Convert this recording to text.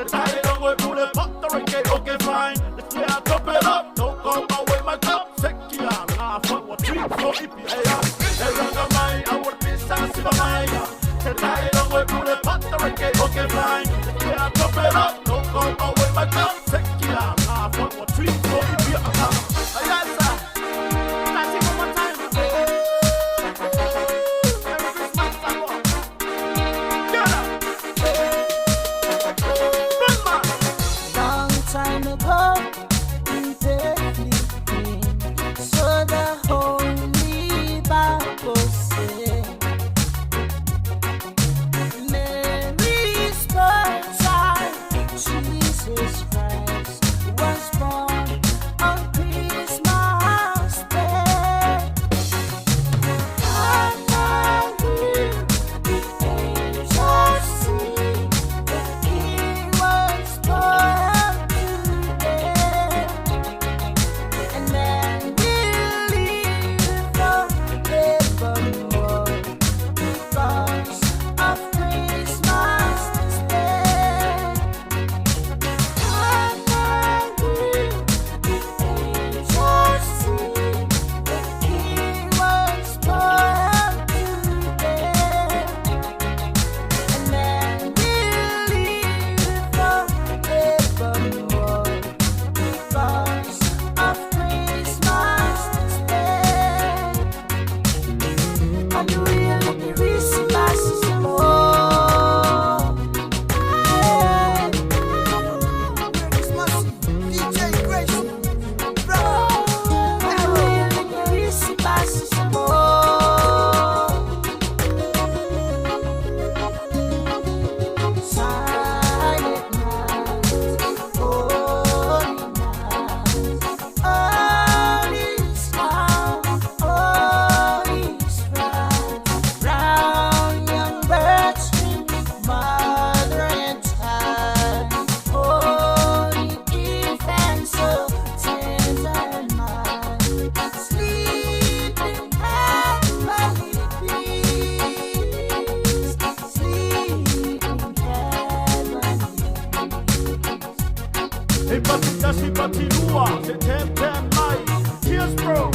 Se trajeron hoy por el Puerto Rico, okay fine. Let's clear top it up, don't go away my cup. Sequila, la fuego, trip, so ipia. El rangamay, our business, si mamaya. Se trajeron hoy por el Puerto Rico, okay fine. Let's clear top it up, don't go away my cup. Sequila, la fuego, trip, so ipia. Ayasa, that's it one more time. Merry Christmas, Sabo. Get up. Run, man. Long time ago, in Bethlehem, so the Holy Bible said, Mary's birthday, Jesus Christ was born on Christmas Day. And now the angels sing, the King was born today. And men will live forevermore because of Christmas Day. And now the angels sing, the King was born today. And men will live forevermore because of Christmas Day. And really Christmas is more. Christmas, DJ Grace, bro. And really Christmas is more. Silent night, holy night, all is calm, all is bright. Brown young birds sing, mother and child. Holy infant, so tender and mild, sleep in heavenly peace, sleep in heavenly peace. Hey, Patita, si patinua, se tempe mai. Cheers, bro.